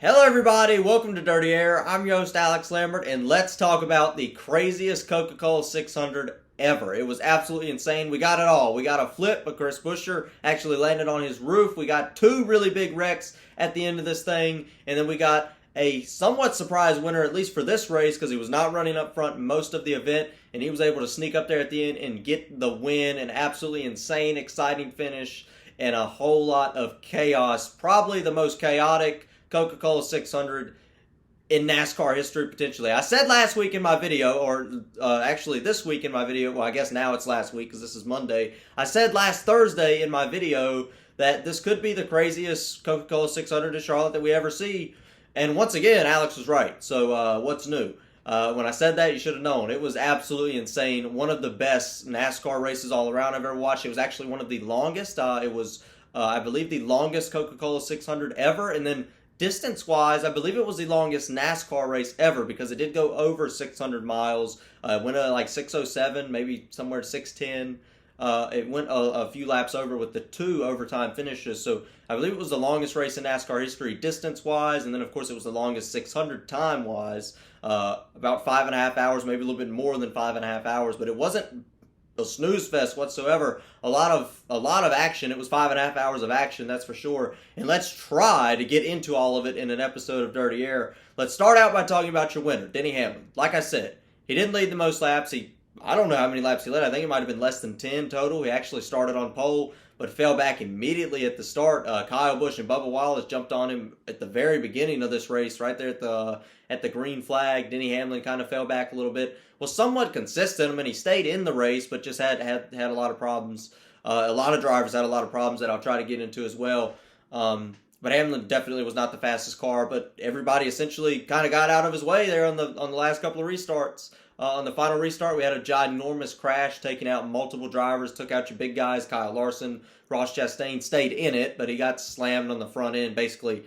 Hello everybody, welcome to Dirty Air. I'm your host Alex Lambert, and let's talk about the craziest Coca Cola 600 ever. It was absolutely insane. We got it all. We got a flip, but Chris Buescher actually landed on his roof. We got two really big wrecks at the end of this thing, and then we got a somewhat surprise winner, at least for this race, because he was not running up front most of the event, and he was able to sneak up there at the end and get the win. An absolutely insane, exciting finish, and a whole lot of chaos. Probably the most chaotic Coca Cola 600 in NASCAR history, potentially. I said last week in my video, or actually this week in my video, well, I guess now it's last week because this is Monday. I said last Thursday in my video that this could be the craziest Coca Cola 600 in Charlotte that we ever see. And once again, Alex was right. So what's new? When I said that, you should have known. It was absolutely insane. One of the best NASCAR races all around I've ever watched. It was actually one of the longest. It was, I believe, the longest Coca Cola 600 ever. And then distance-wise, I believe it was the longest NASCAR race ever because it did go over 600 miles. It went like 6:07, maybe somewhere 6:10. It went a few laps over with the two overtime finishes. So I believe it was the longest race in NASCAR history distance-wise, and then of course it was the longest 600 time-wise. About 5.5 hours, maybe a little bit more than 5.5 hours, but it wasn't a snooze fest whatsoever. A lot of action. It was 5.5 hours of action, that's for sure. And let's try to get into all of it in an episode of Dirty Air. Let's start out by talking about your winner, Denny Hamlin. Like I said, he didn't lead the most laps. I don't know how many laps he led. I think it might have been less than 10 total. He actually started on pole, but fell back immediately at the start. Kyle Busch and Bubba Wallace jumped on him at the very beginning of this race, right there at the green flag. Denny Hamlin kind of fell back a little bit. Was somewhat consistent. I mean, he stayed in the race, but just had a lot of problems. A lot of drivers had a lot of problems that I'll try to get into as well. But Hamlin definitely was not the fastest car, but everybody essentially kind of got out of his way there on the last couple of restarts. On the final restart, we had a ginormous crash, taking out multiple drivers, took out your big guys. Kyle Larson, Ross Chastain stayed in it, but he got slammed on the front end. Basically,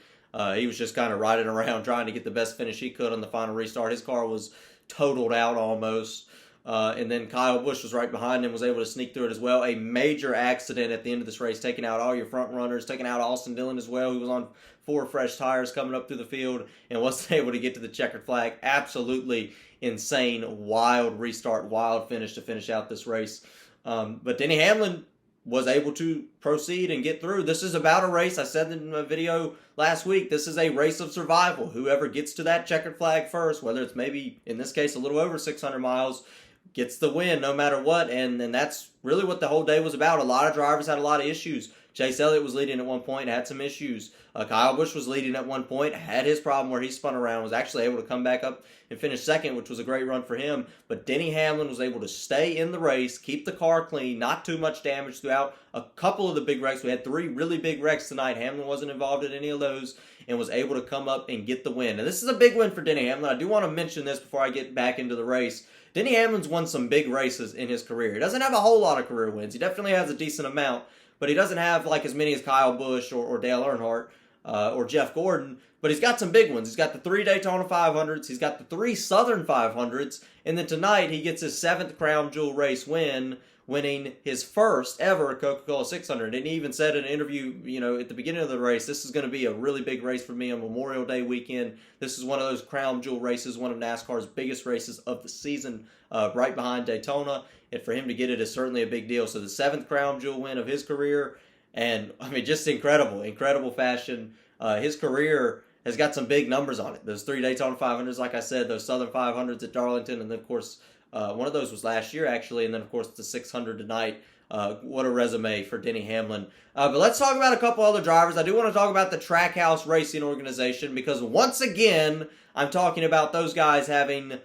he was just kind of riding around trying to get the best finish he could on the final restart. His car was totaled out almost. And then Kyle Busch was right behind him, was able to sneak through it as well. A major accident at the end of this race, taking out all your front runners, taking out Austin Dillon as well, who was on 4 fresh tires coming up through the field and wasn't able to get to the checkered flag. Absolutely insane, wild restart, wild finish to finish out this race. But Denny Hamlin was able to proceed and get through. This is about a race. I said in my video last week, this is a race of survival. Whoever gets to that checkered flag first, whether it's maybe, in this case, a little over 600 miles, gets the win no matter what. And that's really what the whole day was about. A lot of drivers had a lot of issues. Chase Elliott was leading at one point, had some issues. Kyle Busch was leading at one point, had his problem where he spun around, was actually able to come back up and finish second, which was a great run for him. But Denny Hamlin was able to stay in the race, keep the car clean, not too much damage throughout a couple of the big wrecks. We had 3 really big wrecks tonight. Hamlin wasn't involved in any of those and was able to come up and get the win. And this is a big win for Denny Hamlin. I do want to mention this before I get back into the race. Denny Hamlin's won some big races in his career. He doesn't have a whole lot of career wins. He definitely has a decent amount, but he doesn't have like as many as Kyle Busch or Dale Earnhardt or Jeff Gordon. But he's got some big ones. He's got the 3 Daytona 500s. He's got the 3 Southern 500s. And then tonight he gets his 7th Crown Jewel race win, winning his first ever Coca-Cola 600. And he even said in an interview, at the beginning of the race, this is going to be a really big race for me on Memorial Day weekend. This is one of those Crown Jewel races, one of NASCAR's biggest races of the season, right behind Daytona. And for him to get it is certainly a big deal. So the 7th Crown Jewel win of his career. And, I mean, just incredible fashion. His career has got some big numbers on it. Those 3 Daytona 500s, like I said, those Southern 500s at Darlington, and then, of course, one of those was last year, actually, and then, of course, the 600 tonight. What a resume for Denny Hamlin. But let's talk about a couple other drivers. I do want to talk about the Trackhouse Racing Organization because, once again, I'm talking about those guys having,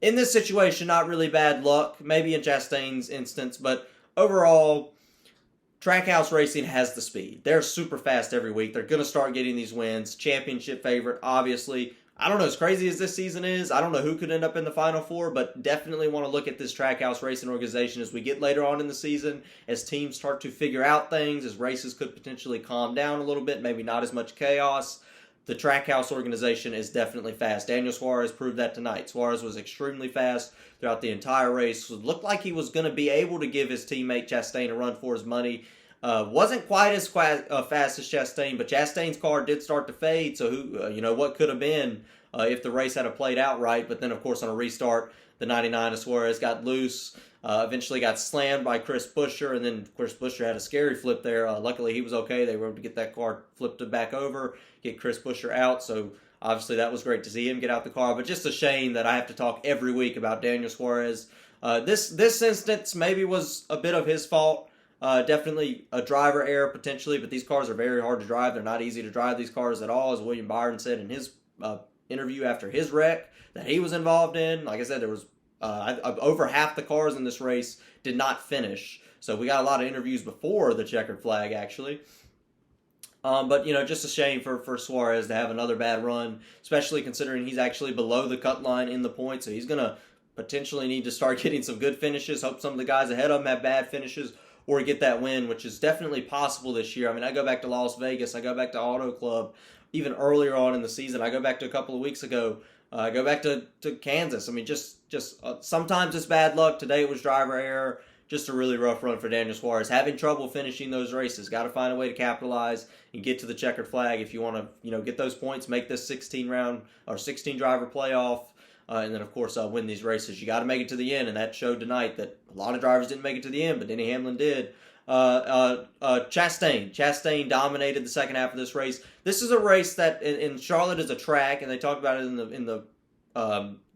in this situation, not really bad luck, maybe in Chastain's instance, but overall, Trackhouse Racing has the speed. They're super fast every week. They're going to start getting these wins. Championship favorite, obviously. I don't know, as crazy as this season is, I don't know who could end up in the Final Four, but definitely want to look at this Trackhouse Racing Organization as we get later on in the season, as teams start to figure out things, as races could potentially calm down a little bit, maybe not as much chaos. The Trackhouse Organization is definitely fast. Daniel Suarez proved that tonight. Suarez was extremely fast throughout the entire race. It looked like he was going to be able to give his teammate Chastain a run for his money. Wasn't quite as fast as Chastain, but Chastain's car did start to fade. So what could have been if the race had played out right? But then, of course, on a restart, the 99 of Suarez got loose. Eventually got slammed by Chris Buescher, and then Chris Buescher had a scary flip there. Luckily, he was okay. They were able to get that car flipped back over, get Chris Buescher out. So obviously, that was great to see him get out the car. But just a shame that I have to talk every week about Daniel Suarez. This instance maybe was a bit of his fault. Definitely a driver error potentially, but these cars are very hard to drive. They're not easy to drive, these cars, at all, as William Byron said in his interview after his wreck that he was involved in. Like I said, there was over half the cars in this race did not finish. So we got a lot of interviews before the checkered flag, actually. But, just a shame for Suarez to have another bad run, especially considering he's actually below the cut line in the points. So he's going to potentially need to start getting some good finishes. Hope some of the guys ahead of him have bad finishes or get that win, which is definitely possible this year. I mean, I go back to Las Vegas. I go back to Auto Club even earlier on in the season. I go back to a couple of weeks ago. I go back to Kansas. I mean, just sometimes it's bad luck. Today it was driver error. Just a really rough run for Daniel Suarez. Having trouble finishing those races. Got to find a way to capitalize and get to the checkered flag if you want to, get those points, make this 16-round or 16-driver playoff, and then, of course, win these races. You got to make it to the end, and that showed tonight that a lot of drivers didn't make it to the end, but Denny Hamlin did. Chastain dominated the second half of this race. This is a race that in Charlotte is a track, and they talked about it in the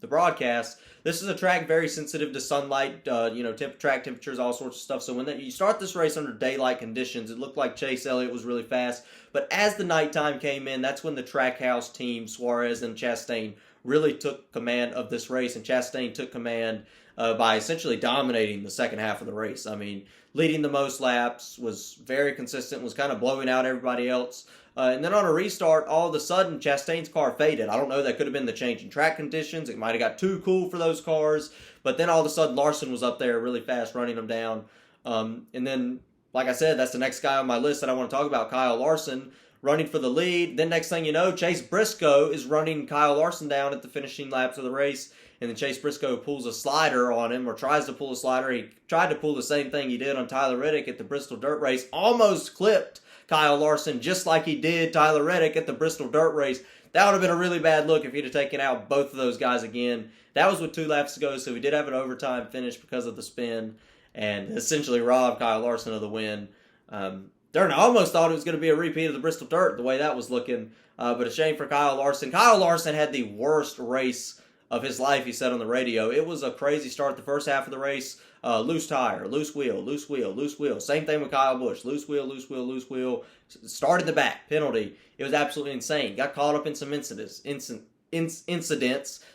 broadcast. This is a track very sensitive to sunlight, track temperatures, all sorts of stuff. So when you start this race under daylight conditions, it looked like Chase Elliott was really fast. But as the nighttime came in, that's when the Trackhouse team, Suarez and Chastain, really took command of this race. And Chastain took command by essentially dominating the second half of the race. I mean, leading the most laps, was very consistent, was kind of blowing out everybody else. And then on a restart, all of a sudden, Chastain's car faded. I don't know, that could have been the change in track conditions. It might have got too cool for those cars. But then all of a sudden, Larson was up there really fast, running them down. And then, like I said, that's the next guy on my list that I want to talk about, Kyle Larson, running for the lead. Then next thing you know, Chase Briscoe is running Kyle Larson down at the finishing laps of the race. And then Chase Briscoe pulls a slider on him, or tries to pull a slider. He tried to pull the same thing he did on Tyler Reddick at the Bristol Dirt Race. Almost clipped Kyle Larson just like he did Tyler Reddick at the Bristol Dirt Race. That would have been a really bad look if he'd have taken out both of those guys again. That was with 2 laps to go, so we did have an overtime finish because of the spin and essentially robbed Kyle Larson of the win. I almost thought it was going to be a repeat of the Bristol Dirt, the way that was looking. But a shame for Kyle Larson. Kyle Larson had the worst race of his life, he said on the radio. It was a crazy start the first half of the race. Loose tire, loose wheel, loose wheel, loose wheel. Same thing with Kyle Busch. Loose wheel, loose wheel, loose wheel. Started the back, penalty. It was absolutely insane. Got caught up in some incidents.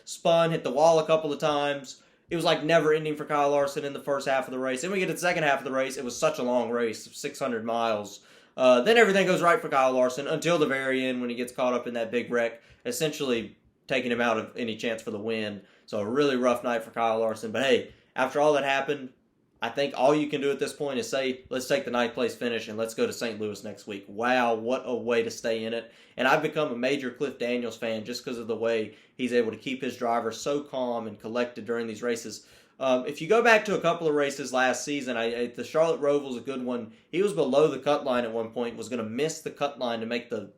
Spun, hit the wall a couple of times. It was like never ending for Kyle Larson in the first half of the race. Then we get to the second half of the race. It was such a long race, 600 miles. Then everything goes right for Kyle Larson until the very end when he gets caught up in that big wreck, essentially taking him out of any chance for the win. So a really rough night for Kyle Larson. But hey, after all that happened, I think all you can do at this point is say, let's take the 9th place finish and let's go to St. Louis next week. Wow, what a way to stay in it. And I've become a major Cliff Daniels fan just because of the way he's able to keep his driver so calm and collected during these races. If you go back to a couple of races last season, the Charlotte Roval's a good one. He was below the cut line at one point, was going to miss the cut line to make the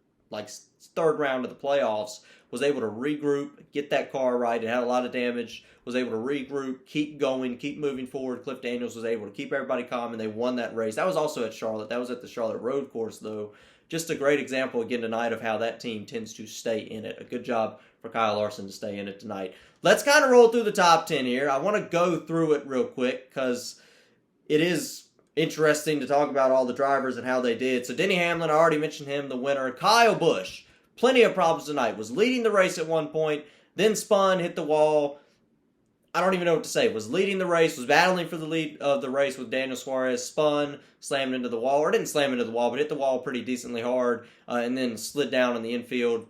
third round of the playoffs, was able to regroup, get that car right. It had a lot of damage, was able to regroup, keep going, keep moving forward. Cliff Daniels was able to keep everybody calm, and they won that race. That was also at Charlotte. That was at the Charlotte Road Course, though. Just a great example again tonight of how that team tends to stay in it. A good job for Kyle Larson to stay in it tonight. Let's kind of roll through the top 10 here. I want to go through it real quick because it is interesting to talk about all the drivers and how they did. So Denny Hamlin, I already mentioned him, the winner. Kyle Busch, plenty of problems tonight. Was leading the race at one point, then spun, hit the wall. I don't even know what to say. Was leading the race, was battling for the lead of the race with Daniel Suarez, spun, slammed into the wall, or didn't slam into the wall, but hit the wall pretty decently hard, and then slid down in the infield.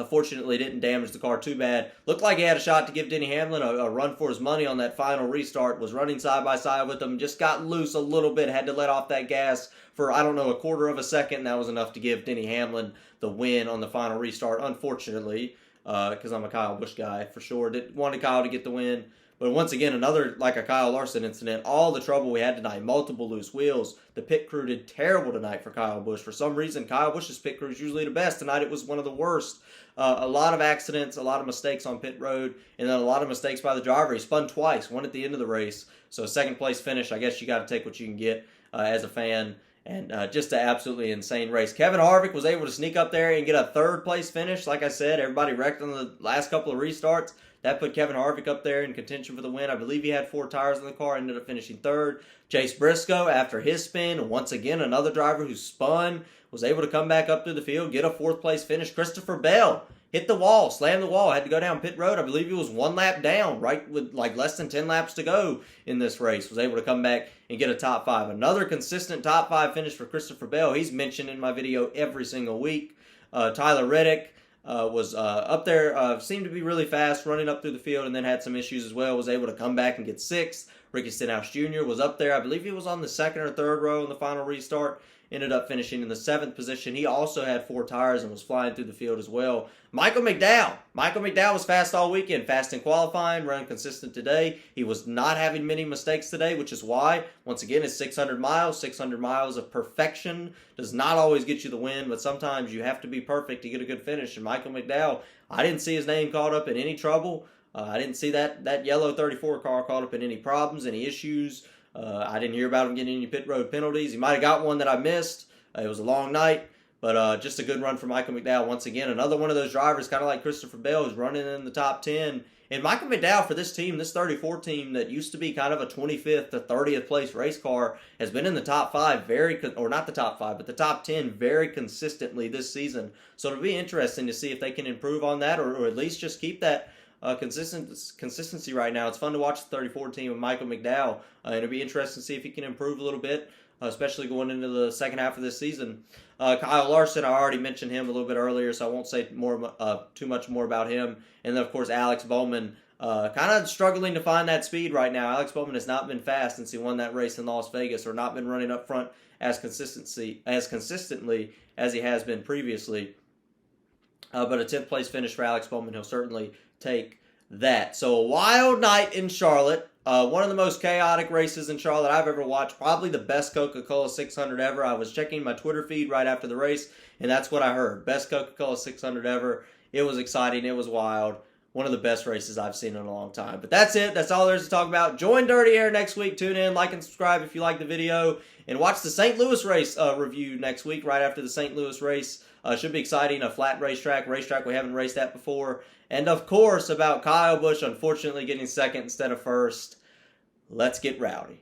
Fortunately, didn't damage the car too bad. Looked like he had a shot to give Denny Hamlin a run for his money on that final restart. Was running side by side with him. Just got loose a little bit. Had to let off that gas for, I don't know, a quarter of a second. And that was enough to give Denny Hamlin the win on the final restart. Unfortunately, because I'm a Kyle Busch guy for sure. Wanted Kyle to get the win. But once again, another like a Kyle Larson incident, all the trouble we had tonight, multiple loose wheels. The pit crew did terrible tonight for Kyle Busch. For some reason, Kyle Busch's pit crew is usually the best. Tonight it was one of the worst. A lot of accidents, a lot of mistakes on pit road, and then a lot of mistakes by the driver. He spun twice, one at the end of the race. So second place finish, I guess you got to take what you can get as a fan. And just an absolutely insane race. Kevin Harvick was able to sneak up there and get a third place finish. Like I said, everybody wrecked on the last couple of restarts. That put Kevin Harvick up there in contention for the win. I believe he had 4 tires in the car, ended up finishing third. Chase Briscoe, after his spin, once again, another driver who spun, was able to come back up through the field, get a 4th place finish. Christopher Bell hit the wall, slammed the wall, had to go down pit road. I believe he was 1 lap down, right with like less than 10 laps to go in this race. Was able to come back and get a top 5. Another consistent top 5 finish for Christopher Bell. He's mentioned in my video every single week. Tyler Reddick was up there, seemed to be really fast, running up through the field, and then had some issues as well. Was able to come back and get 6th. Ricky Stenhouse Jr. was up there. I believe he was on the 2nd or 3rd row in the final restart. Ended up finishing in the 7th position. He also had 4 tires and was flying through the field as well. Michael McDowell. Michael McDowell was fast all weekend. Fast in qualifying, running consistent today. He was not having many mistakes today, which is why, once again, it's 600 miles. 600 miles of perfection does not always get you the win, but sometimes you have to be perfect to get a good finish. And Michael McDowell, I didn't see his name caught up in any trouble. I didn't see that yellow 34 car caught up in any problems, any issues. I didn't hear about him getting any pit road penalties. He might have got one that I missed. It was a long night, but just a good run for Michael McDowell. Once again, another one of those drivers, kind of like Christopher Bell, who's running in the top 10. And Michael McDowell, for this team, this 34 team that used to be kind of a 25th to 30th place race car, has been in the top 5 or not the top 5, but the top 10 very consistently this season. So it'll be interesting to see if they can improve on that, or at least just keep that consistency right now. It's fun to watch the 34 team with Michael McDowell, and it'll be interesting to see if he can improve a little bit, especially going into the second half of this season. Kyle Larson, I already mentioned him a little bit earlier, so I won't say too much more about him. And then, of course, Alex Bowman, kind of struggling to find that speed right now. Alex Bowman has not been fast since he won that race in Las Vegas, or not been running up front as consistently as he has been previously. But a 10th place finish for Alex Bowman, he'll certainly take that. So a wild night in Charlotte. One of the most chaotic races in Charlotte I've ever watched. Probably the best Coca Cola 600 ever. I was checking my Twitter feed right after the race, and that's what I heard. Best Coca Cola 600 ever. It was exciting. It was wild. One of the best races I've seen in a long time. But that's it. That's all there is to talk about. Join Dirty Air next week. Tune in, like, and subscribe if you like the video. And watch the St. Louis race review next week, right after the St. Louis race. Should be exciting. A flat racetrack we haven't raced at before. And, of course, about Kyle Busch unfortunately getting second instead of first. Let's get rowdy.